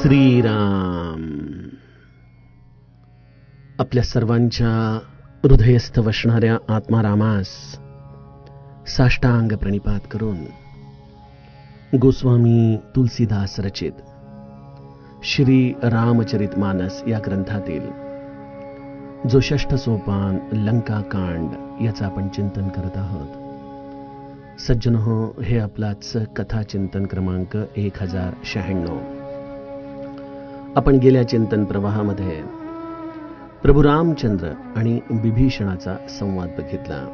श्रीराम. आपल्या सर्वांच्या हृदयस्थ वसणाऱ्या आत्मारामास साष्टांग प्रणिपात करून गोस्वामी तुलसीदास रचित श्री रामचरितमानस या ग्रंथातील जो 6ठ सोपान लंकाकांड याचं आपण चिंतन करत आहोत. सज्जनहो, हे आपलाच कथा चिंतन क्रमांक 1096. आपण गेल्या चिंतन प्रवाहामध्ये प्रभू रामचंद्र आणि बिभीषणाचा संवाद बघितला.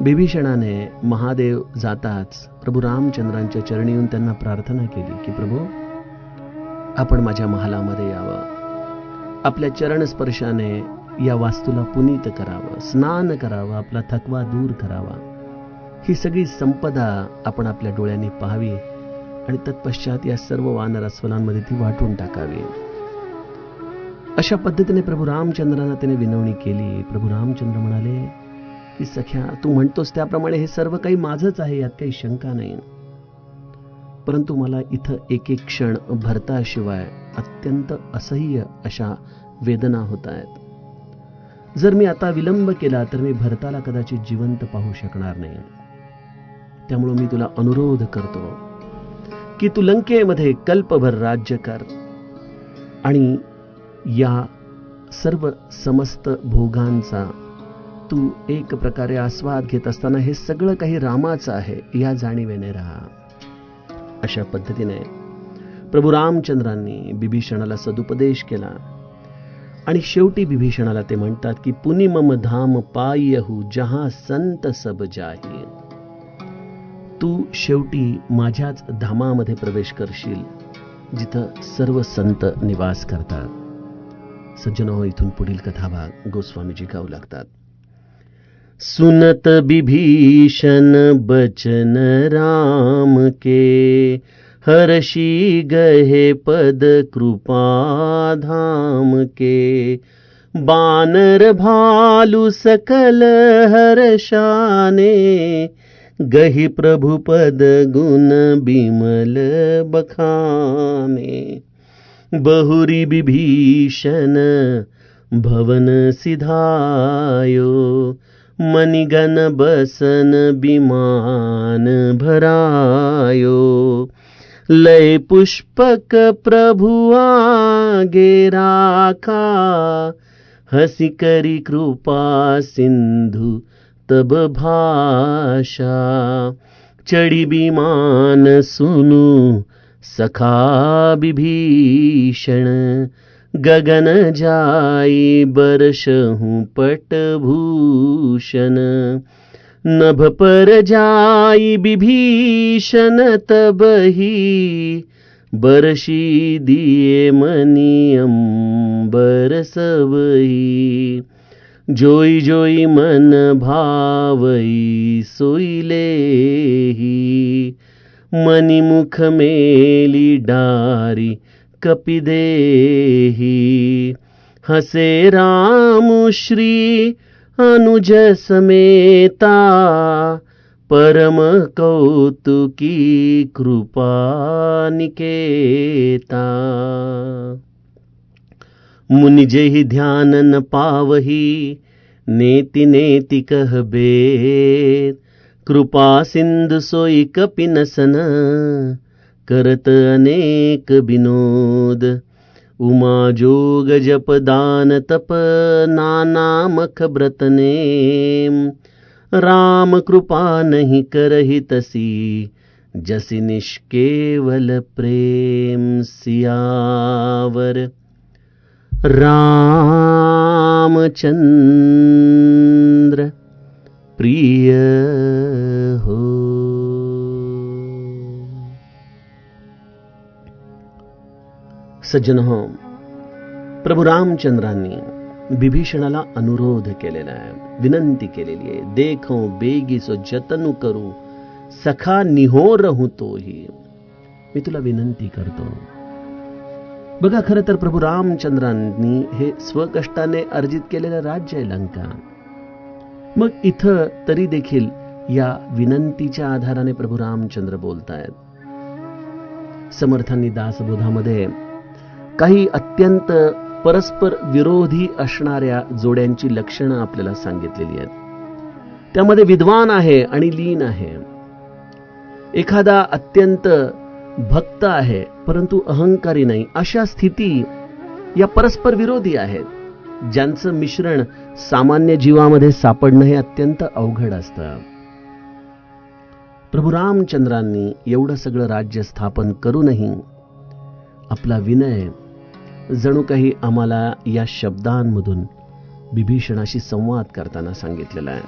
बिभीषणाने महादेव जाताच प्रभू रामचंद्रांच्या चरणी येऊन त्यांना प्रार्थना केली की प्रभू, आपण माझ्या महालामध्ये यावं, आपल्या चरण स्पर्शाने या वास्तूला पुनीत करावं, स्नान करावं, आपला थकवा दूर करावा, ही सगळी संपदा आपण आपल्या डोळ्यांनी पाहावी आणि तत्पश्चात या सर्व वानर अस्वलांमध्ये ती वाटून टाकावी. अशा पद्धतीने प्रभू रामचंद्रांना त्याने विनवणी केली. प्रभू रामचंद्र म्हणाले की सख्या, तू म्हणतोस त्याप्रमाणे हे सर्व काही माझंच आहे, यात काही शंका नाही, परंतु मला इथं एक एक क्षण भरताशिवाय अत्यंत असह्य अशा वेदना होत आहेत. जर मी आता विलंब केला तर मी भरताला कदाचित जिवंत पाहू शकणार नाही. त्यामुळे मी तुला अनुरोध करतो की तू लंकेमध्ये कल्पभर राज्य कर आणि या सर्व समस्त भोगांचा तू एक प्रकारे आस्वाद घेत असताना हे सगळं काही रामाचं आहे या जाणीवेने राहा. अशा पद्धतीने प्रभू रामचंद्रांनी बिभीषणाला सदुपदेश केला आणि शेवटी बिभीषणाला ते म्हणतात की पुनि मम धाम पायहु जहां संत सब जाही. तू शेवटी माझ्याच धामामध्ये प्रवेश करशील जिथं सर्व संत निवास करतात. सज्जनो, इथून पुढील कथाभाग गोस्वामीजी गाऊ लागतात. सुनत बिभीषण बचन राम के, हर्षी गहे पद कृपा धाम के. बानर भालु सकल हर्षाने, गहि प्रभु पद गुण बिमल बखाने. बहुरी बिभीषण भवन सिधायो, मणिगण बसन विमान भरायो. लय पुष्पक प्रभु आगे राखा, हसी करी कृपा सिंधु तब भाषा. चढ़ी विमान सुनु सखा विभीषण, गगन जाई बरसहु पटभूषण. नभ पर जाई विभीषण तबहि, बरसी दिए मणि अंबर सबहि. जोई जोई मन भावई सोई लेहि, मणि मुख मेली डारी कपि देहि. हसे राम श्री अनुज समेता, परम कौतुकी कृपा निकेता. मुनि जेहि ध्यान न पावही, नेति नेति कहबे. कृपा सिंधु सोई कपि नसन, करत अनेक विनोद. उमा जोग जप दान तप, नाना मख व्रत नेम. राम कृपा नहीं करहि तसी, जसि निष्केवल प्रेम. सियावर रामचंद्र प्रिय हो. सज्जनहो, प्रभू रामचंद्रांनी बिभीषणाला अनुरोध केलेला आहे, विनंती केलेली आहे. देखो बेगी सो जतनु करू, सखा निहोरहु तोही. मी तुला विनंती करतो. बघा, खरं तर प्रभू रामचंद्रांनी हे स्वकष्टाने अर्जित केलेलं राज्य आहे लंका. मग इथं तरी देखील या विनंतीच्या आधाराने प्रभू रामचंद्र बोलतायत. समर्थांनी दासबोधामध्ये काही अत्यंत परस्पर विरोधी असणाऱ्या जोड्यांची लक्षणं आपल्याला सांगितलेली आहेत. त्यामध्ये विद्वान आहे आणि लीन आहे. एखादा अत्यंत भक्त आहे परंतु अहंकारी नाही. अशा स्थिती या परस्पर विरोधी आहेत, ज्यांचं मिश्रण सामान्य जीवामध्ये सापडणं हे अत्यंत अवघड असतं. प्रभू रामचंद्रांनी एवढं सगळं राज्य स्थापन करूनही आपला विनय जणू काही आम्हाला या शब्दांमधून विभीषणाशी संवाद करताना सांगितलेला आहे.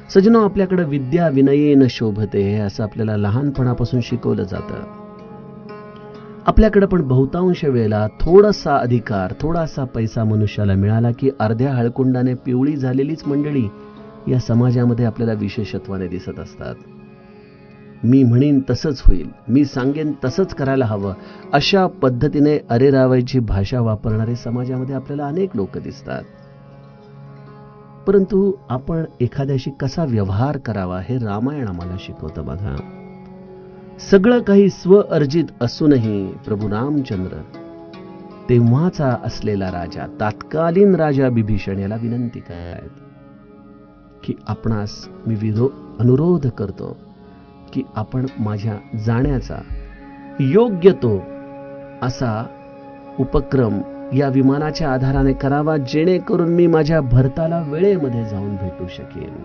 सज्जनो, आपल्याकडे विद्या विनयेन शोभते हे असं आपल्याला लहानपणापासून शिकवलं जातं. आपल्याकडे पण बहुतांश वेळेला थोडासा अधिकार, थोडासा पैसा मनुष्याला मिळाला की अर्ध्या हळकुंडाने पिवळी झालेलीच मंडळी या समाजामध्ये आपल्याला विशेषत्वाने दिसत असतात. मी म्हणीन तसंच होईल, मी सांगेन तसंच करायला हवं, अशा पद्धतीने अरेरावायची भाषा वापरणारे समाजामध्ये आपल्याला अनेक लोक दिसतात. परंतु आपण एखाद्याशी कसा व्यवहार करावा हे रामायण आम्हाला शिकवतं. बघा, सगळं काही स्वअर्जित असूनही प्रभू रामचंद्र तेव्हाचा असलेला राजा, तात्कालीन राजा विभीषण याला विनंती करतायत की आपणास मी अनुरोध करतो की आपण माझ्या जाण्याचा योग्य तो असा उपक्रम या विमानाच्या आधाराने करावा, जेणेकरून मी माझ्या भरताला वेळेमध्ये जाऊन भेटू शकेन.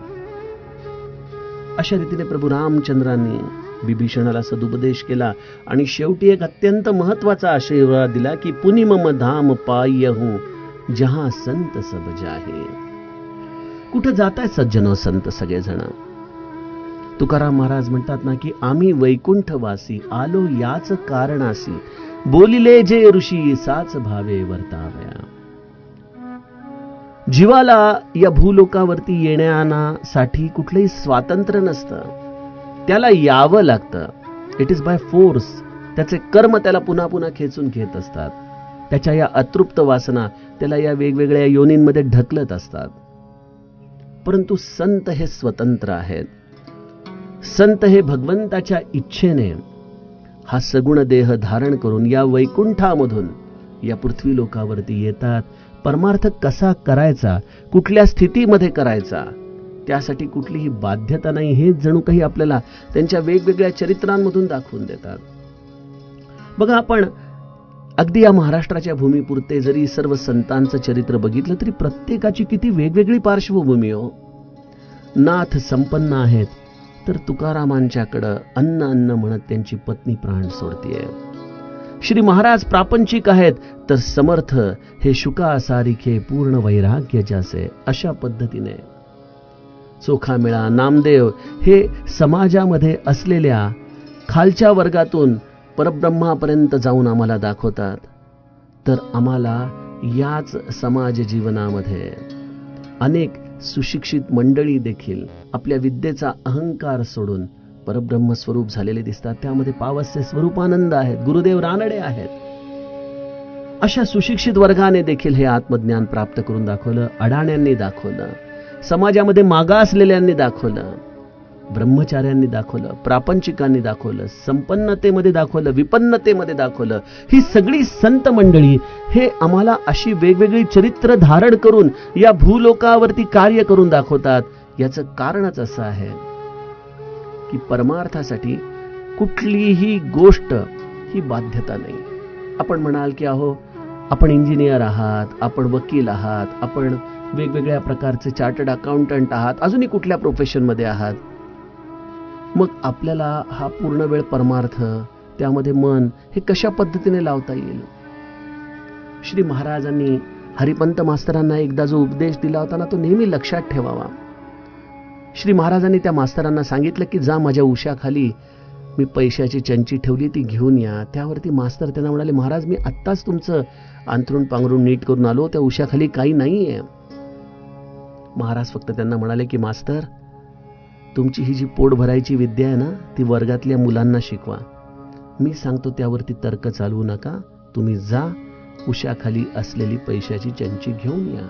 अशा रीतीने प्रभू रामचंद्रांनी विभीषणाला सदुपदेश केला आणि शेवटी एक अत्यंत महत्वाचा आशीर्वाद दिला की पुनि मम धाम पायहूं जहां संत सब जाहे. कुठं जाताय सज्जनो संत सगळेजण? तुकाराम महाराज म्हणतात ना की आम्ही वैकुंठवासी आलो याच कारणासी, बोलिले जे ऋषी साच भावे वर्तावया. जीवाला या भूलोकावरती येण्यासाठी कुठलंही स्वातंत्र्य नसतं, त्याला यावं लागतं. It is by force. त्याचे कर्म त्याला पुन्हा पुन्हा खेचून घेत असतात. त्याच्या या अतृप्त वासना त्याला या वेगवेगळ्या योनींमध्ये ढकलत असतात. परंतु संत हे स्वतंत्र आहेत. संत हे भगवंताच्या इच्छेने हा सगुण देह धारण करून या वैकुंठामधून या पृथ्वी लोकावरती येतात. परमार्थ कसा करायचा, कुठल्या स्थितीमध्ये करायचा, त्यासाठी कुठलीही बाध्यता नाही, हे जणू काही आपल्याला त्यांच्या वेगवेगळ्या चरित्रांमधून दाखवून देतात. बघा, आपण अगदी या महाराष्ट्राच्या भूमीपुरते जरी सर्व संतांचं चरित्र बघितलं तरी प्रत्येकाची किती वेगवेगळी पार्श्वभूमी हो. नाथ संपन्न आहेत तर तुकारामांच्याकडं अन्न अन्न म्हणत त्यांची पत्नी प्राण सोडतीये. श्री महाराज प्रापंचिक आहेत तर समर्थ हे शुकासारिखे पूर्ण वैराग्य ज्याचे. अशा पद्धतीने चोखामेळा नामदेव हे समाजामध्ये असलेल्या खालच्या वर्गातून परब्रह्मापर्यंत जाऊन आम्हाला दाखवतात. तर आम्हाला याच समाज जीवनामध्ये अनेक सुशिक्षित मंडळी देखील आपल्या विद्येचा अहंकार सोडून परब्रह्म स्वरूप झालेले दिसतात. त्यामध्ये पावस्य स्वरूपानंद आहेत, गुरुदेव रानडे आहेत. अशा सुशिक्षित वर्गाने देखील हे आत्मज्ञान प्राप्त करून दाखवलं. अडाण्यांनी दाखवलं, समाजामध्ये मागासलेल्यांनी दाखवलं, ब्रह्मचार्यांनी दाखवलं, प्रापंचिकांनी दाखवलं, संपन्नतेमध्ये दाखवलं, विपन्नतेमध्ये दाखवलं. ही सगळी संत मंडळी हे आम्हाला अशी वेगवेगळी चरित्र धारण करून या भूलोकावरती कार्य करून दाखवतात. याचं कारणच असं आहे की परमार्थासाठी कुठलीही गोष्ट ही बाध्यता नाही. आपण म्हणाल की अहो आपण इंजिनियर आहात, आपण वकील आहात, आपण वेगवेगळ्या प्रकारचे चार्टर्ड अकाउंटंट आहात, अजूनही कुठल्या प्रोफेशनमध्ये आहात, मग आपल्याला हा पूर्ण वेळ परमार्थ त्यामध्ये मन हे कशा पद्धतीने लावता येईल? श्री महाराजांनी हरिपंत मास्तरांना एकदा जो उपदेश दिला होता ना, तो नेहमी लक्षात ठेवावा. श्री महाराजांनी त्या मास्तरांना सांगितलं की जा माझ्या उशाखाली मी पैशाची चंची ठेवली ती घेऊन या. त्यावरती मास्तर त्यांना म्हणाले, महाराज मी आत्ताच तुमचं अंथरूण पांघरून नीट करून आलो, त्या उशाखाली काही नाहीये. महाराज फक्त त्यांना म्हणाले की मास्तर तुमची ही जी पोट भरायची विद्या आहे ना, ती वर्गातल्या मुलांना शिकवा. मी सांगतो त्यावरती तर्क चालवू नका. तुम्ही जा उशाखाली असलेली पैशाची चंची घेऊन या.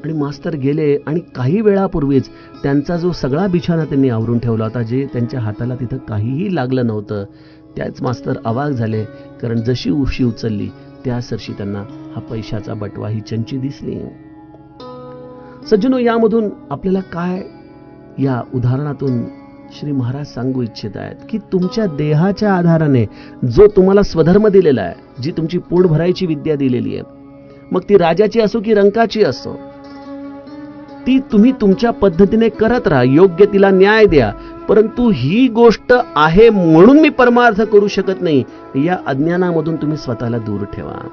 आणि मास्तर गेले आणि काही वेळापूर्वीच त्यांचा जो सगळा बिछाना त्यांनी आवरून ठेवला होता, जे त्यांच्या हाताला तिथं काहीही लागलं नव्हतं, त्याच मास्तर अवाक झाले, कारण जशी उशी उचलली त्या सरशी त्यांना हा पैशाचा बटवा, ही चंची दिसली. सज्जनो, यामधून आपल्याला काय या उदाहरणातून श्री महाराज सांगू इच्छित आहेत की तुमच्या देहाच्या आधाराने जो तुम्हाला स्वधर्म दिलेला आहे, जी तुमची पोट भरायची विद्या दिलेली आहे, मग ती राजाची असो की रंकाची असो, ती तुम्ही तुमच्या पद्धतीने करत राहा, योग्य तिला न्याय द्या. परंतु ही गोष्ट आहे म्हणून मी परमार्थ करू शकत नाही, या अज्ञानामधून तुम्ही स्वतःला दूर ठेवा.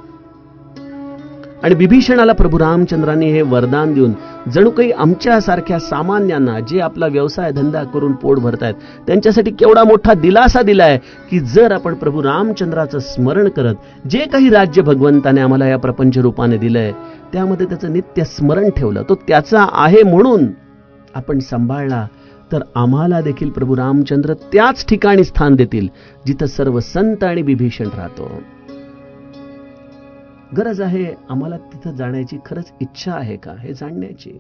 आणि विभीषणाला प्रभू रामचंद्रांनी हे वरदान देऊन जणू काही आमच्यासारख्या सामान्यांना, जे आपला व्यवसाय धंदा करून पोट भरतायत, त्यांच्यासाठी केवढा मोठा दिलासा दिलाय की जर आपण प्रभू रामचंद्राचं स्मरण करत जे काही राज्य भगवंताने आम्हाला या प्रपंच रूपाने दिलंय त्यामध्ये त्याचं नित्य स्मरण ठेवलं, तो त्याचा आहे म्हणून आपण सांभाळला, तर आम्हाला देखील प्रभू रामचंद्र त्याच ठिकाणी स्थान देतील जिथं सर्व संत आणि विभीषण राहतो. गरज आहे आम्हाला तिथं जाण्याची, खरंच इच्छा आहे का हे जाणण्याची.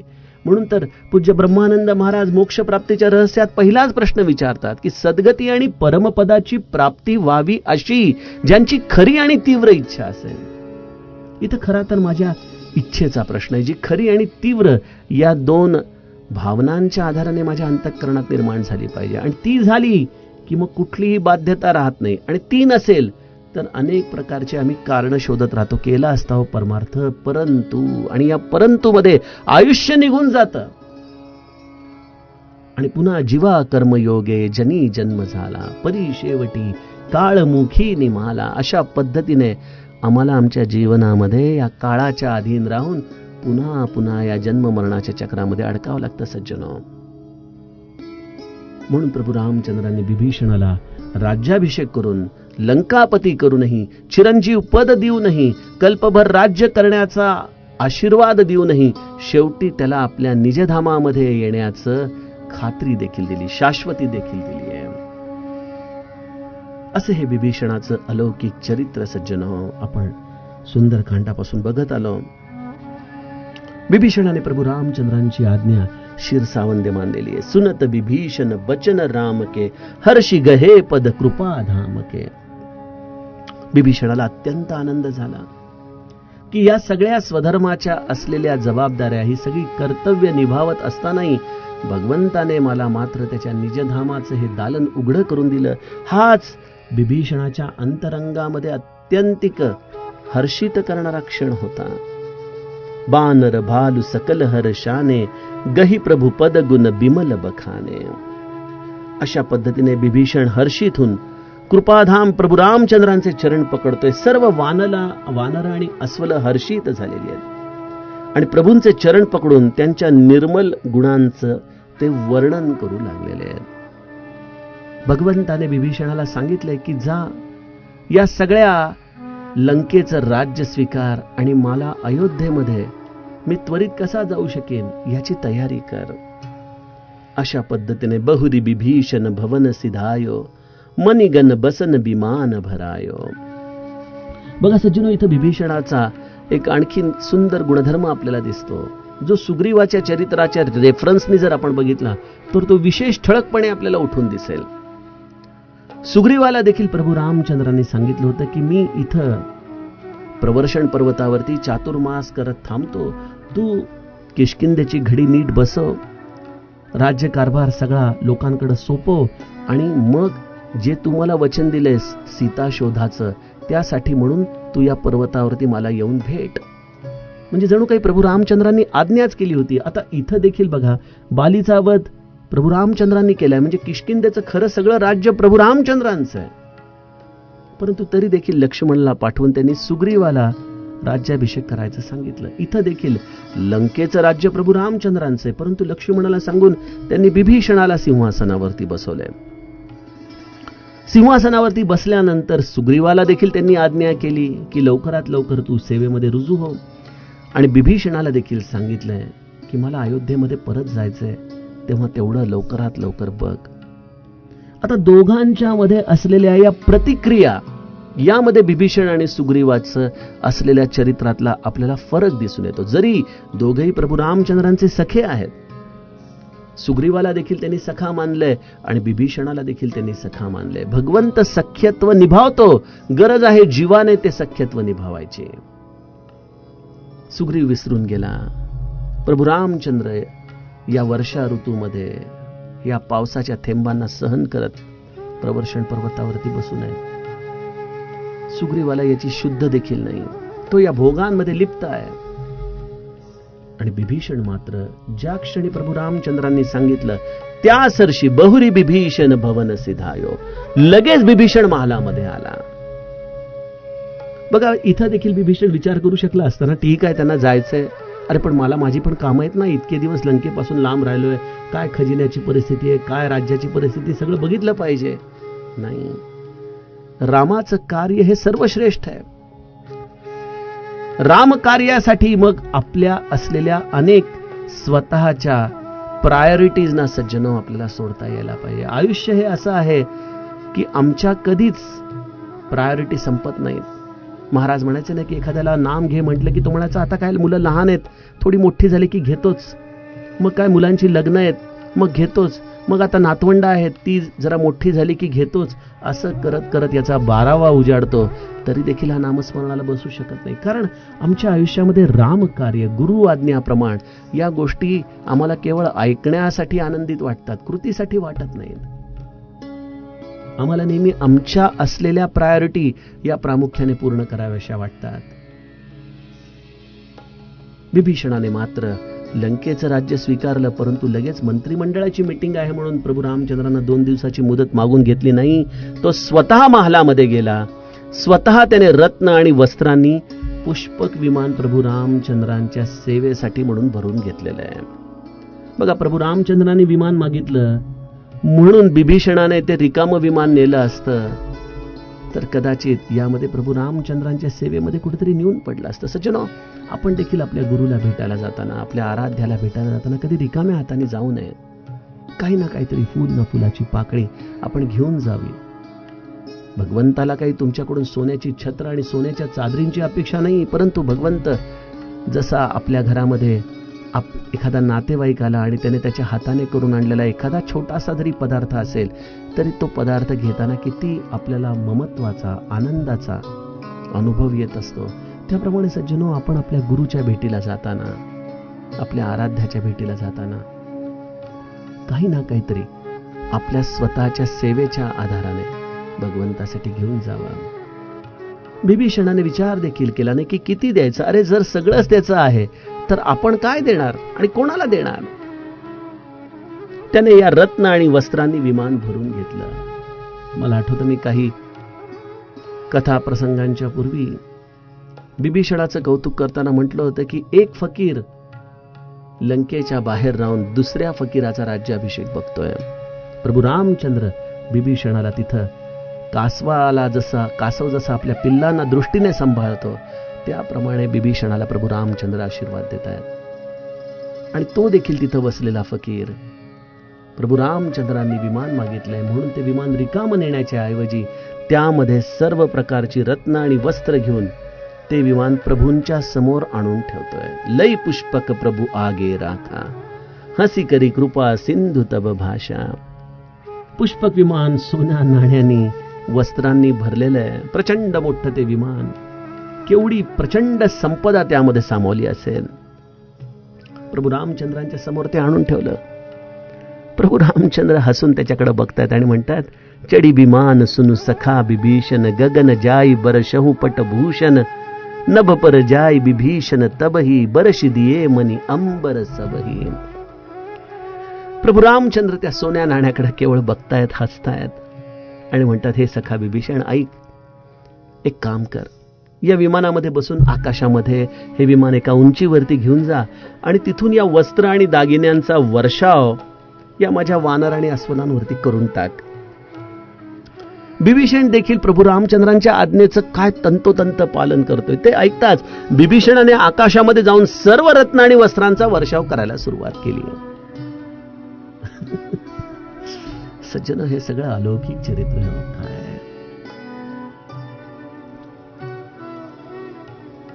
म्हणून तर पूज्य ब्रह्मानंद महाराज मोक्षप्राप्तीच्या रहस्यात पहिलाच प्रश्न विचारतात की सद्गती आणि परमपदाची प्राप्ती व्हावी अशी ज्यांची खरी आणि तीव्र इच्छा असेल. इथं खरा तर माझ्या इच्छेचा प्रश्न आहे, जी खरी आणि तीव्र या दोन भावनांच्या आधाराने माझ्या अंतःकरणात निर्माण झाली पाहिजे. आणि ती झाली की मग कुठलीही बाध्यता राहत नाही. आणि ती नसेल तर अनेक प्रकारचे आम्ही कारण शोधत राहतो, केला असता हो परमार्थ, परंतु, आणि या परंतु मध्ये आयुष्य निघून जातं. आणि पुन्हा जीवा कर्मयोगे जनी जन्म झाला, परी शेवटी काळमुखी निमाला. अशा पद्धतीने आम्हाला आमच्या जीवनामध्ये या काळाच्या अधीन राहून पुन्हा पुन्हा या जन्म मरणाच्या चक्रामध्ये अडकावं लागतं सज्जनो. म्हणून प्रभू रामचंद्रांनी विभीषणाला राज्याभिषेक करून, लंकापती करूनही, चिरंजीव पद देऊनही, कल्पभर राज्य करण्याचा आशीर्वाद देऊनही शेवटी त्याला आपल्या निजधामामध्ये येण्याचं खात्री देखील दिली, शाश्वती देखील दिली आहे. असे हे विभीषणाचं अलौकिक चरित्र सज्जनो आपण सुंदरकांडापासून बघत आलो. विभीषणाने प्रभू रामचंद्रांची आज्ञा शिरसावंदे मानलेली आहे. सुनत विभीषण बचन राम के, हर्षी गहे पद कृपा धाम के. विभीषणाला अत्यंत आनंद झाला की या सगळ्या स्वधर्माच्या असलेल्या जबाबदाऱ्या, ही सगळी कर्तव्य निभावत असतानाही भगवंताने मला मात्र त्याच्या निजधामाचं हे दालन उघडं करून दिलं. हाच विभीषणाच्या अंतरंगामध्ये अत्यंतिक हर्षित करणारा क्षण होता. बानर भालू सकल हर्षाने, गही प्रभु पद गुण बिमल बखाने. अशा पद्धतीने विभीषण हर्षित होऊन कृपाधाम प्रभू रामचंद्रांचे चरण पकडतोय. सर्व वानर आणि अस्वल हर्षित झालेली आहेत आणि प्रभूंचे चरण पकडून त्यांच्या निर्मल गुणांचं ते वर्णन करू लागलेले आहेत. भगवंताने विभीषणाला सांगितलंय की जा, या सगळ्या लंकेचं राज्य स्वीकार आणि मला अयोध्येमध्ये मी त्वरित कसा जाऊ शकेन याची तयारी कर. अशा पद्धतीने बहुरी विभीषण भवन सिधायो, मनिगन बसन विमान भरायो. बघा सज्जनो, इथं विभीषणाचा एक आणखीन सुंदर गुणधर्म आपल्याला दिसतो, जो सुग्रीवाच्या चरित्राच्या रेफरन्सनी जर आपण बघितला तर तो विशेष ठळकपणे आपल्याला उठून दिसेल. सुग्रीवाला देखील प्रभू रामचंद्रांनी सांगितलं होतं की मी इथं प्रवर्षण पर्वतावरती चातुर्मास करत थांबतो, तू किष्किंधेची घडी नीट बसव, राज्यकारभार सगळा लोकांकडे सोपव आणि मग जे तू मला वचन दिलेस सीता शोधाचं, त्यासाठी म्हणून तू या पर्वतावरती मला येऊन भेट. म्हणजे जणू काही प्रभू रामचंद्रांनी आज्ञाच केली होती. आता इथं देखील बघा, बालीचा वध प्रभू रामचंद्रांनी केलाय, म्हणजे किष्किंधेचं खरं सगळं राज्य प्रभू रामचंद्रांचं आहे. परंतु तरी देखील लक्ष्मणला पाठवून त्यांनी सुग्रीवाला राज्याभिषेक करायचं सांगितलं. इथं देखील लंकेचं राज्य प्रभू रामचंद्रांचं आहे, परंतु लक्ष्मणाला सांगून त्यांनी विभीषणाला सिंहासनावरती बसवलंय. सिंहासनावरती बसल्यानंतर सुग्रीवाला देखील त्यांनी आज्ञा केली की लवकरात लवकर तू सेवेमध्ये रुजू हो. आणि विभीषणाला देखील सांगितलंय की मला अयोध्येमध्ये परत जायचंय, तेव्हा तेवढं लवकरात लवकर बघ. आता दोघांच्या मध्ये असलेल्या या प्रतिक्रिया, यामध्ये विभीषण आणि सुग्रीवाचं असलेल्या चरित्रातला आपल्याला फरक दिसून येतो. जरी दोघेही प्रभू रामचंद्रांचे सखे आहेत, सुग्रीवाला देखील त्यांनी सखा मानलंय आणि बिभीषणाला देखील त्यांनी सखा मानलंय. भगवंत सख्यत्व निभावतो, गरज आहे जीवाने ते सख्यत्व निभावायचे. सुग्रीव विसरून गेला. प्रभू रामचंद्र या वर्षा ऋतूमध्ये या पावसाच्या थेंबांना सहन करत प्रवर्षण पर्वतावरती बसून आहे. सुग्रीवाला याची शुद्ध देखील नाही, तो या भोगांमध्ये लिप्त आहे. आणि बिभीषण मात्र ज्या क्षणी प्रभू रामचंद्रांनी सांगितलं त्या सरशी बहुरी बिभीषण भवन सिधायो, लगेच बिभीषण महालामध्ये आला. बघा, इथं देखील बिभीषण विचार करू शकला असताना, ठीक आहे त्यांना जायचंय, अरे पण मला माझी पण कामं आहेत ना, इतके दिवस लंकेपासून लांब राहिलोय, काय खजिन्याची परिस्थिती आहे, काय राज्याची परिस्थिती, सगळं बघितलं पाहिजे. नाही, रामाचं कार्य हे सर्वश्रेष्ठ आहे. राम कार्यासाठी मग आपल्या असलेल्या अनेक स्वतःच्या प्रायोरिटीजना सज्जनो आपल्याला सोडता यायला पाहिजे. आयुष्य हे असं आहे की आमच्या कधीच प्रायोरिटी संपत नाहीत. महाराज म्हणायचे ना की एखाद्याला नाम घे म्हटलं की तो म्हणायचा आता काय मुलं लहान आहेत, थोडी मोठी झाली की घेतोच, मग काय मुलांची लग्न आहेत मग घेतोच, मग आता नातवंड आहेत ती जरा मोठी झाली की घेतोच. असं करत करत याचा 12वा उजाडतो तरी देखील हा नामस्मरणाला बसू शकत नाही. कारण आमच्या आयुष्यामध्ये रामकार्य, गुरु आज्ञाप्रमाण या गोष्टी आम्हाला केवळ ऐकण्यासाठी आनंदित वाटतात, कृतीसाठी वाटत नाहीत. आम्हाला नेहमी आमच्या असलेल्या प्रायोरिटी या प्रामुख्याने पूर्ण कराव्याशा वाटतात. विभीषणाने मात्र लंकेचं राज्य स्वीकारलं, परंतु लगेच मंत्रिमंडळाची मीटिंग आहे म्हणून प्रभू रामचंद्रांना 2 दिवसाची मुदत मागून घेतली नाही. तो स्वतः महालामध्ये गेला. स्वतः त्याने रत्न आणि वस्त्रांनी पुष्पक विमान प्रभू रामचंद्रांच्या सेवेसाठी म्हणून भरून घेतलेलं आहे. बघा, प्रभू रामचंद्रांनी विमान मागितलं म्हणून बिभीषणाने ते रिकामं विमान नेलं असतं तर कदाचित यामध्ये प्रभू रामचंद्रांच्या सेवेमध्ये कुठेतरी न्यून पडलं असतं. सज्जनो, आपण देखील आपल्या गुरुला भेटायला जाताना, आपल्या आराध्याला भेटायला जाताना कधी रिकाम्या हाताने जाऊ नये. काही ना काहीतरी फूल ना फुलाची पाकळी आपण घेऊन जावी. भगवंताला काही तुमच्याकडून सोन्याची छत्र आणि सोन्याच्या चादरींची अपेक्षा नाही, परंतु भगवंत जसा आपल्या घरामध्ये एखादा नातेवाईक आला आणि त्याने त्याच्या हाताने करून आणलेला एखादा छोटासा जरी पदार्थ असेल तरी तो पदार्थ घेताना किती आपल्याला ममत्वाचा, आनंदाचा अनुभव येत असतो. त्याप्रमाणे सज्जनो, आपण आपल्या गुरुच्या भेटीला जाताना, आपल्या आराध्याच्या भेटीला जाताना काही ना काहीतरी आपल्या स्वतःच्या सेवेच्या आधाराने भगवंतासाठी घेऊन जावा. बिभीषणाने विचार देखील केला नाही की किती द्यायचं. अरे, जर सगळंच द्यायचं आहे तर आपण काय देणार आणि कोणाला देणार. त्याने या रत्न आणि वस्त्रांनी विमान भरून घेतलं. मला आठवतं, मी काही कथा प्रसंगांच्या पूर्वी बिभीषणाचं कौतुक करताना म्हटलं होतं की एक फकीर लंकेच्या बाहेर राहून दुसऱ्या फकीराचा राज्याभिषेक बघतोय. प्रभू रामचंद्र बिभीषणाला तिथं कासव जसा आपल्या पिल्लांना दृष्टीने सांभाळतो त्याप्रमाणे बिभीषणाला प्रभू रामचंद्र आशीर्वाद देत आहेत. आणि तो देखील तिथं बसलेला फकीर, प्रभू रामचंद्रांनी विमान मागितलंय म्हणून ते विमान रिकामं नेण्याच्या ऐवजी त्यामध्ये सर्व प्रकारची रत्न आणि वस्त्र घेऊन ते विमान प्रभूंच्या समोर आणून ठेवतोय. लई पुष्पक प्रभू आगे राखा, हसी करी कृपा सिंधू तब भाषा. पुष्पक विमान सोन्या नाण्यांनी, वस्त्रांनी भरलेलं आहे. प्रचंड मोठं ते विमान, केवढी प्रचंड संपदा त्यामध्ये सामावली असेल. प्रभू रामचंद्रांच्या समोर ते आणून ठेवलं. प्रभू रामचंद्र हसून त्याच्याकडे बघतायत आणि म्हणतात, चढी विमान सुनु सखा बिभीषण, गगन जाई बरशहु पटभूषण, नभ पर जाई बिभीषण तबही, बरशी दिये मनी अंबर सबही. प्रभू रामचंद्र त्या सोन्या नाण्याकडे केवळ बघतायत, हसतायत आणि म्हणतात, हे सखा बिभीषण, ऐक, एक काम कर, या विमानामध्ये बसून आकाशामध्ये हे विमान एका उंचीवरती घेऊन जा आणि तिथून या वस्त्र आणि दागिन्यांचा वर्षाव या माझ्या वानर आणि अस्वलांवरती करून टाक. बिभीषण देखील प्रभू रामचंद्रांच्या आज्ञेचं काय तंतोतंत पालन करतोय ते ऐकताच बिभीषणाने आकाशामध्ये जाऊन सर्व रत्न आणि वस्त्रांचा वर्षाव करायला सुरुवात केली. सज्जन, हे सगळं अलौकिक चरित्र काय.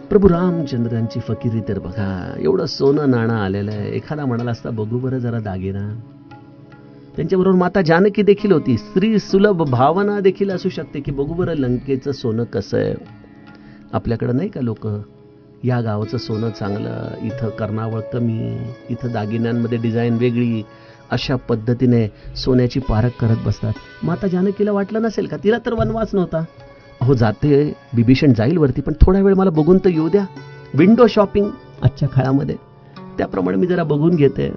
प्रभू रामचंद्रांची फकिरी तर बघा, एवढं सोनं नाणं आलेलं आहे. एखादा म्हणाला असता, बघू बरं जरा दागिना, त्यांच्याबरोबर माता जानकी देखील होती. स्त्री सुलभ भावना देखील असू शकते की बघू बरं लंकेचं सोनं कसं आहे. आपल्याकडं नाही का लोक या गावाचं सोनं चांगलं, इथं कर्णावळ कमी, इथं दागिन्यांमध्ये डिझाईन वेगळी, अशा पद्धतीने सोन्याची पारख करत बसतात. माता जानकीला वाटलं नसेल का, तिला तर वनवास नव्हता. अहो जाते, बिभीषण जाईल वरती, पण थोडा वेळ मला बघून तर येऊ द्या. विंडो शॉपिंग आजच्या काळामध्ये, त्याप्रमाणे मी जरा बघून घेते.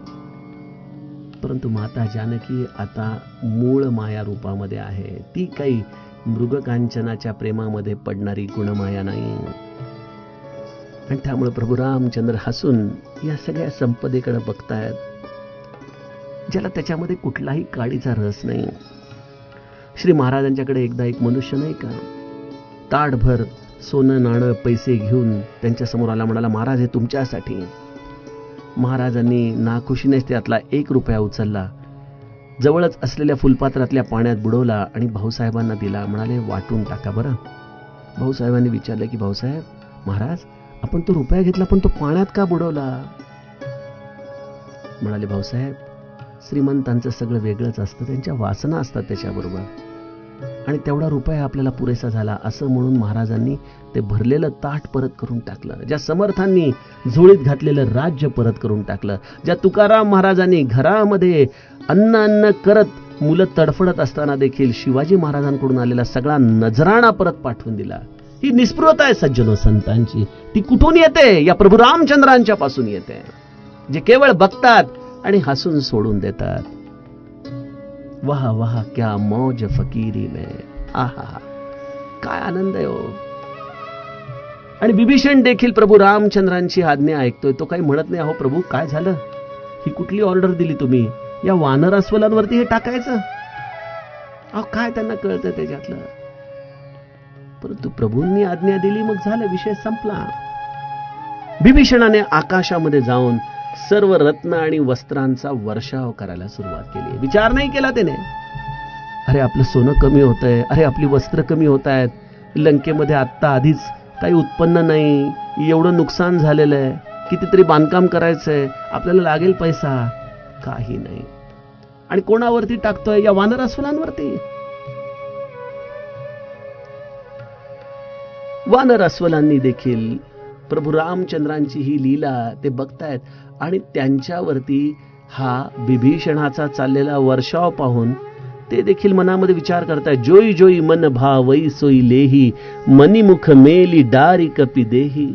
परंतु माता जानकी आता मूळ माया रूपामध्ये आहे. ती काही मृगकांचनाच्या प्रेमामध्ये पडणारी गुणमाया नाही. आणि त्यामुळे प्रभू रामचंद्र हसून या सगळ्या संपदेकडे बघतायत, ज्याला त्याच्यामध्ये कुठलाही काडीचा रस नाही. श्री महाराजांच्याकडे एकदा एक मनुष्य नाही का ताटभर सोनं नाणं पैसे घेऊन त्यांच्या समोर आला. म्हणाला, महाराज हे तुमच्यासाठी. महाराजांनी नाखुशीनेच त्यातला 1 रुपया उचलला, जवळच असलेल्या फुलपात्रातल्या पाण्यात बुडवला आणि भाऊसाहेबांना दिला. म्हणाले, वाटून टाका बरं. भाऊसाहेबांनी विचारलं की भाऊसाहेब, महाराज आपण तो रुपया घेतला पण तो पाण्यात का बुडवला? म्हणाले, भाऊसाहेब श्रीमंतांचं सगळं वेगळंच असतं, त्यांच्या वासना असतात त्याच्याबरोबर, आणि तेवढा रुपया आपल्याला पुरेसा झाला असं म्हणून महाराजांनी ते भरलेलं ताट परत करून टाकलं. ज्या समर्थांनी झोळीत घातलेलं राज्य परत करून टाकलं, ज्या तुकाराम महाराजांनी घरामध्ये अन्न करत मुलं तडफडत असताना देखील शिवाजी महाराजांकडून आलेला सगळा नजराणा परत पाठवून दिला. ही निस्पृहता आहे सज्जनो संतांची. ती कुठून येते? या प्रभू रामचंद्रांच्या पासून येते, जे केवळ बघतात आणि हसून सोडून देतात. वाह वाह क्या मौज फकीरी में, आहा काय आनंद आहे हो. आणि विभीषण देखील प्रभू रामचंद्रांची आज्ञा ऐकतोय. तो काही म्हणत नाही, अहो प्रभू काय झालं, ही कुठली ऑर्डर दिली तुम्ही, या वानर अस्वलांवरती हे टाकायचं? अहो काय त्यांना कळतं त्याच्यातलं. परंतु प्रभूंनी आज्ञा दिली, मग झालं, विषय संपला. विभीषणाने आकाशामध्ये जाऊन सर्व रत्न आणि वस्त्रांचा वर्षाव करायला सुरुवात केली. विचार नाही केला त्याने, अरे आपलं सोनं कमी होतंय, अरे आपली वस्त्र कमी होत आहेत, लंकेमध्ये आत्ता आधीच काही उत्पन्न नाही, एवढं नुकसान झालेलं आहे, कितीतरी बांधकाम करायचंय, आपल्याला लागेल पैसा, काही नाही. आणि कोणावरती टाकतोय? या वानर अस्वलांवरती. वानर अस्वलांनी देखील प्रभू रामचंद्रांची ही लीला ते बघतायत आणि त्यांच्यावरती हा विभीषणाचा चाललेला वर्षाव पाहून ते देखील मनामध्ये विचार करतायत. जोई जोई मन भावई सोई लेही, मनीमुख मेली डारी कपी देही.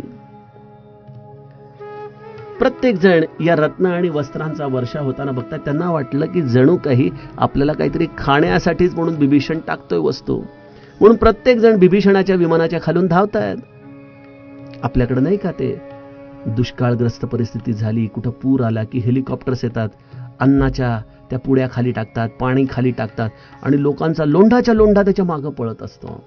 प्रत्येक जण या रत्न आणि वस्त्रांचा वर्षाव होताना बघतात. त्यांना वाटलं की जणू काही आपल्याला काहीतरी खाण्यासाठीच म्हणून विभीषण टाकतोय वस्तू, म्हणून प्रत्येक जण विभीषणाच्या विमानाच्या खालून धावतायत. आपल्याकडे नाही का ते दुष्काळग्रस्त परिस्थिती झाली, कुठं पूर आला की हेलिकॉप्टर्स येतात, अन्नाच्या त्या पुड्या खाली टाकतात, पाणी खाली टाकतात आणि लोकांचा लोंढाच्या लोंढा त्याच्या मागं पळत असतो.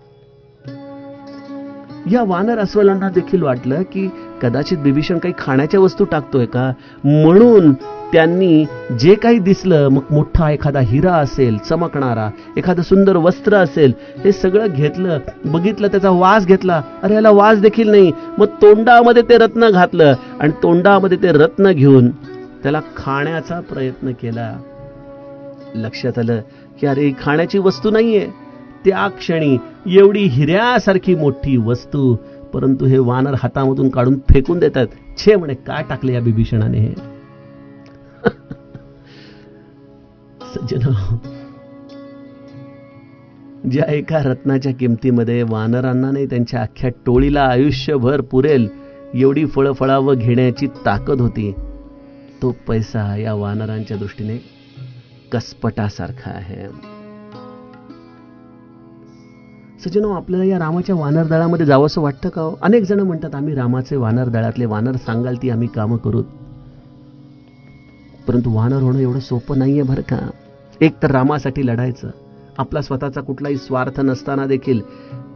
या वानर अस्वलांना देखील वाटलं की कदाचित विभीषण काही खाण्याच्या वस्तू टाकतोय का, म्हणून त्यांनी जे काही दिसलं, मग मोठा एखादा हिरा असेल चमकणारा, एखादं सुंदर वस्त्र असेल, हे सगळं घेतलं, बघितलं, त्याचा वास घेतला. अरे याला वास देखील नाही. मग तोंडामध्ये ते रत्न घातलं आणि तोंडामध्ये ते रत्न घेऊन त्याला खाण्याचा प्रयत्न केला. लक्षात आलं की अरे ही खाण्याची वस्तू नाहीये. त्या क्षणी एवढी हिऱ्यासारखी मोठी वस्तू, परंतु हे वानर हातामधून काढून फेकून देतात. छे म्हणे, काय टाकले या विभीषणाने हे. सज्जनो, ज्या एका रत्नाच्या किमतीमध्ये वानरांना नाही त्यांच्या अख्ख्या टोळीला आयुष्यभर पुरेल एवढी फळफळावं घेण्याची ताकद होती, तो पैसा या वानरांच्या दृष्टीने कसपटासारखा आहे. सज्जनो, आपल्याला या रामाच्या वानर दळामध्ये जावं असं वाटतं का? अनेक जण म्हणतात आम्ही रामाचे वानर दळातले, वानर सांगाल ती आम्ही कामं करू. परंतु वानर होणं एवढं सोपं नाहीये बरं का. एक तर रामासाठी लढायचं, आपला स्वतःचा कुठलाही स्वार्थ नसताना देखील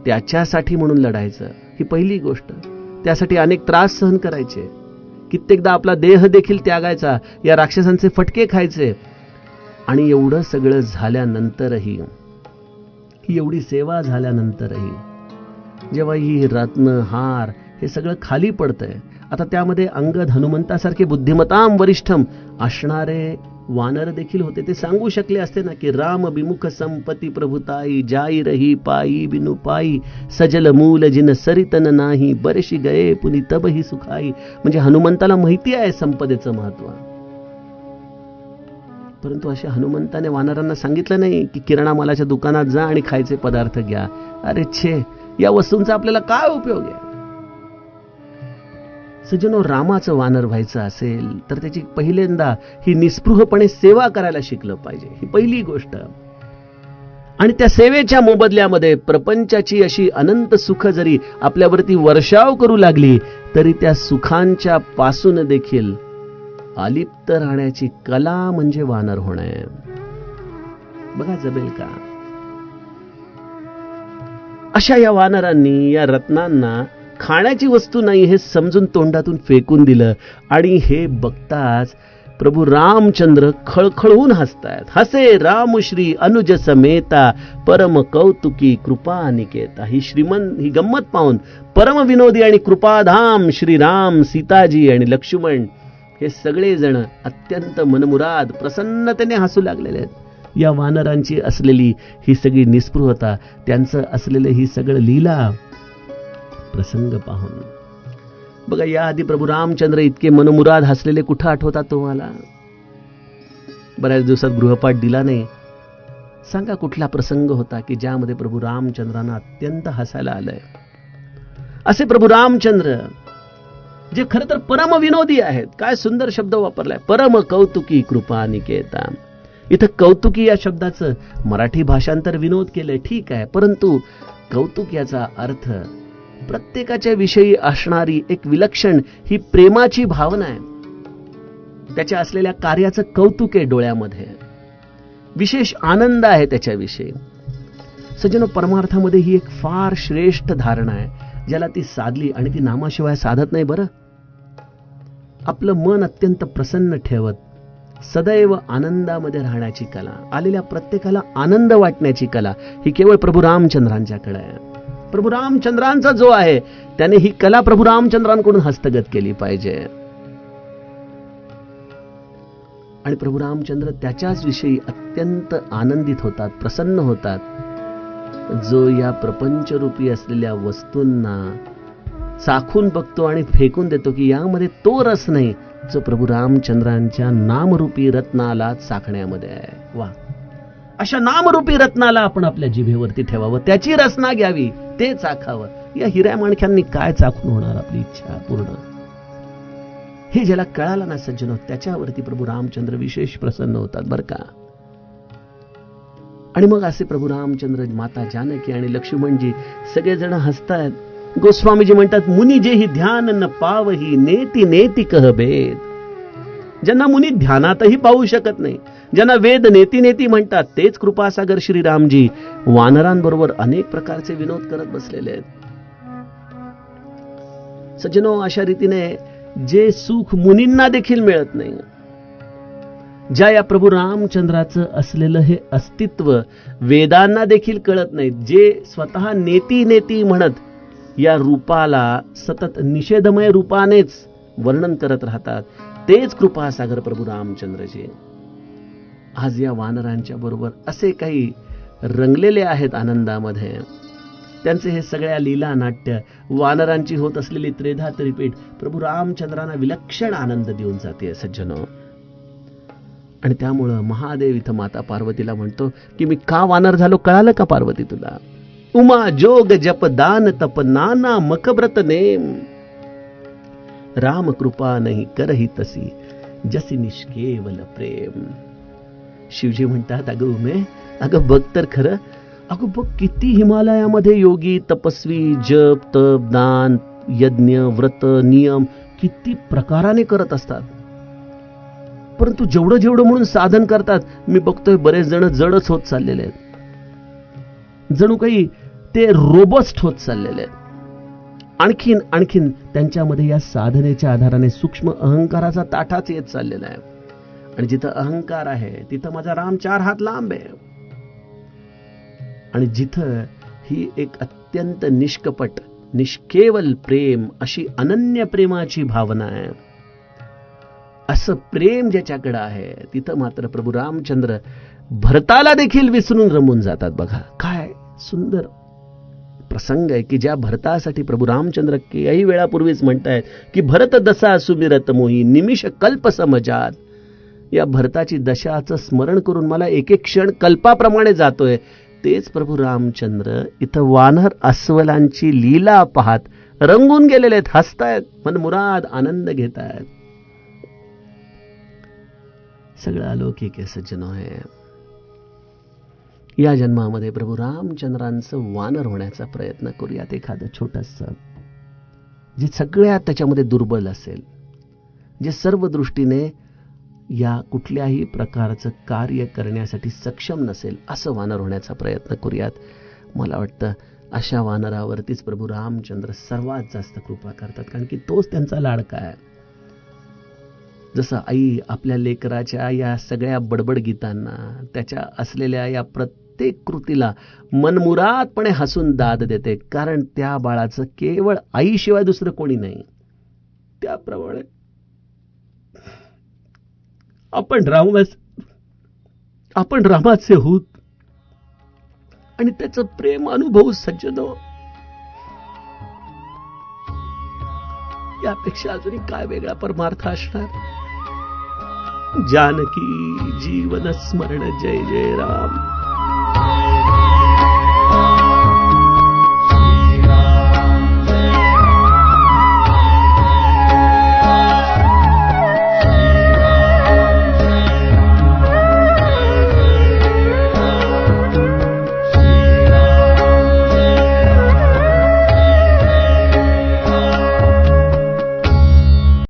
त्याच्यासाठी म्हणून लढायचं, ही पहिली गोष्ट. त्यासाठी अनेक त्रास सहन करायचे, कित्येकदा आपला देह देखील त्यागायचा, या राक्षसांचे फटके खायचे. आणि एवढं सगळं झाल्यानंतरही, ही एवढी सेवा झाल्यानंतरही, जेव्हा ही रत्न हार हे सगळं खाली पडतंय, आता त्यामध्ये अंगद हनुमंतासारखे बुद्धिमताम वरिष्ठम असणारे वानर देखील होते. ते सांगू शकले असते ना की राम विमुख संपती प्रभुताई, जाई रही पायी बिनु पायी, सजल मूल जिन सरितन नाही, बरशी गये पुनी तबही सुखाई. म्हणजे हनुमंताला माहिती आहे संपदेचं महत्व, परंतु अशा हनुमंताने वानरांना सांगितलं नाही की किराणा मालाच्या दुकानात जा आणि खायचे पदार्थ घ्या. अरे छे, या वस्तूंचा आपल्याला काय उपयोग आहे. सज्जनो, रामाचं वानर व्हायचं असेल तर त्याची पहिल्यांदा ही निस्पृहपणे सेवा करायला शिकलं पाहिजे. ही पहिली गोष्ट. आणि त्या सेवेच्या मोबदल्यामध्ये प्रपंचाची अशी अनंत सुख जरी आपल्यावरती वर्षाव करू लागली तरी त्या सुखांच्या पासून देखील अलिप्त राहण्याची कला म्हणजे वानर होणे. बघा जमेल का. अशा या वानरांनी या रत्नांना खाण्याची वस्तू नाही हे समजून तोंडातून फेकून दिलं. आणि हे बघताच प्रभू रामचंद्र खळखळून हसतायत. हसे रामश्री अनुज समेता, परम कौतुकी कृपानिकेता. ही गंमत पाहून परम विनोदी आणि कृपाधाम श्रीराम, सीताजी आणि लक्ष्मण हे सगळेजण अत्यंत मनमुराद प्रसन्नतेने हसू लागलेले आहेत. या वानरांची असलेली ही सगळी निस्पृहता, त्यांचं असलेलं ही सगळं लीला प्रसंग पाहून. बघा, याआधी प्रभू रामचंद्र इतके मनमुराद हसलेले कुठं आठवतात तुम्हाला? बऱ्याच दिवसात गृहपाठ दिला नाही. सांगा कुठला प्रसंग होता की ज्यामध्ये प्रभू रामचंद्रांना अत्यंत हसायला आलंय. असे प्रभू रामचंद्र जे खरं तर परम विनोदी आहेत. काय सुंदर शब्द वापरलाय, परम कौतुकी कृपानिकेता. इथं कौतुकी या शब्दाचं मराठी भाषांतर विनोद केलंय, ठीक आहे, परंतु कौतुक याचा अर्थ प्रत्येकाच्या विषयी असणारी एक विलक्षण ही प्रेमाची भावना आहे. त्याच्या असलेल्या कार्याचं कौतुक आहे डोळ्यामध्ये, विशेष आनंद आहे त्याच्याविषयी. सज्जनो, परमार्थामध्ये ही एक फार श्रेष्ठ धारणा आहे, ज्याला ती साधली आणि ती नामाशिवाय साधत नाही. बरं, आपलं मन अत्यंत प्रसन्न ठेवत सदैव आनंदामध्ये राहण्याची कला, आलेल्या प्रत्येकाला आनंद वाटण्याची कला, ही केवळ प्रभू रामचंद्रांच्याकडे आहे. प्रभू रामचंद्रांचा जो आहे त्याने ही कला प्रभू रामचंद्रांकडून हस्तगत केली पाहिजे. आणि प्रभू रामचंद्र त्याच्याच विषयी अत्यंत आनंदित होतात, प्रसन्न होतात, जो या प्रपंचरूपी असलेल्या वस्तूंना चाखून बघतो आणि फेकून देतो की यामध्ये तो रस नाही जो प्रभू रामचंद्रांच्या नामरूपी रत्नाला चाखण्यामध्ये आहे. वा, अशा नामरूपी रत्नाला आपण आपल्या जिभेवरती ठेवावं, त्याची रसना घ्यावी, ते चाखावं. या हिऱ्या माणक्यांनी काय चाखून होणार आपली इच्छा पूर्ण? हे ज्याला कळालं ना सज्जनो, त्याच्यावरती प्रभू रामचंद्र विशेष प्रसन्न होतात बरं का. आणि मग असे प्रभू रामचंद्र, माता जानकी आणि लक्ष्मणजी सगळेजण हसतायत. गोस्वामीजी म्हणतात, मुनी जे ही ध्यान न पावही, नेती नेती कह भेद. ज्यांना मुनी ध्यानातही पाहू शकत नाही, ज्यांना वेद नेती नेती म्हणतात, तेच कृपासागर श्रीरामजी वानरांबरोबर अनेक प्रकारचे विनोद करत बसलेले आहेत. सज्जनो, अशा रीतीने जे सुख मुनींना देखील मिळत नाही, ज्या या प्रभू रामचंद्राचं असलेलं हे अस्तित्व वेदांना देखील कळत नाही, जे स्वतः नेती नेती म्हणत या रूपाला सतत निषेधमय रूपानेच वर्णन करत राहतात, तेच कृपासागर प्रभू रामचंद्रजी आज या वानरांच्या बरोबर असे काही रंगलेले आहेत आनंदामध्ये. त्यांचे हे सगळ्या लीला नाट्य, वानरांची होत असलेली त्रेधा त्रिपीठ प्रभू रामचंद्रांना विलक्षण आनंद देऊन जाते सज्जनो. आणि त्यामुळं महादेव इथं माता पार्वतीला म्हणतो की मी का वानर झालो कळालं का पार्वती तुला? उमा जोग जप दान तप नाना मकब्रत नेम, राम कृपा नाही करही तसी जसी निष्केवल प्रेम. शिवजी म्हणतात, अगं उमे, अगं बघ तर खरं, अगं बघ किती हिमालयामध्ये योगी तपस्वी जप तप दान यज्ञ व्रत नियम किती प्रकाराने करत असतात, परंतु जेवढं जेवढं म्हणून साधन करतात, मी बघतोय बरेच जण जडच होत चाललेले आहेत, जणू काही ते रोबस्ट होत चाललेले आहेत. आणखीन आणखीन त्यांच्यामध्ये या साधनेच्या आधाराने सूक्ष्म अहंकाराचा ताठाच येत चाललेला आहे. आणि जिथं अहंकार आहे तिथं माझा राम 4 हात लांब आहे. आणि जिथं ही एक अत्यंत निष्कपट निष्केवल प्रेम, अशी अनन्य प्रेमाची भावना आहे, असं प्रेम ज्याच्याकडे आहे तिथं मात्र प्रभू रामचंद्र भरताला देखील विसरून रमून जातात. बघा काय सुंदर प्रसंग आहे की ज्या भरतासाठी प्रभू रामचंद्र काही वेळापूर्वीच म्हणतायत की भरत दशा सुमिरत मोही निमिष कल्प समजात. या भरताची दशाचं स्मरण करून मला एक एक क्षण कल्पाप्रमाणे जातोय. तेच प्रभू रामचंद्र इथं वानर अस्वलांची लीला पाहत रंगून गेलेले आहेत, हसतायत, मनमुराद आनंद घेत आहेत. सगळं अलौकिक आहे सज्जनो आहे. या जन्मामध्ये प्रभू रामचंद्रांचं वानर होण्याचा प्रयत्न करूयात. एखादं छोटंसं जे सगळ्यात त्याच्यामध्ये दुर्बल असेल, जे सर्व दृष्टीने या कुठल्याही प्रकारचं कार्य करण्यासाठी सक्षम नसेल, असं वानर होण्याचा प्रयत्न करूयात. मला वाटतं अशा वानरावरतीच प्रभू रामचंद्र सर्वात जास्त कृपा करतात, कारण की तोच त्यांचा लाडका आहे. जसं आई आपल्या लेकराच्या या सगळ्या बडबड गीतांना, त्याच्या असलेल्या या प्रत्येक कृतीला मनमुरादपणे हसून दाद देते, कारण त्या बाळाचं केवळ आईशिवाय दुसरं कोणी नाही. त्याप्रमाणे आपण रामाचे होत आणि त्याचं प्रेम अनुभव सज्जनो, यापेक्षा अजूनही काय वेगळा परमार्थ असणार. जानकी जीवन स्मरण जय जय राम.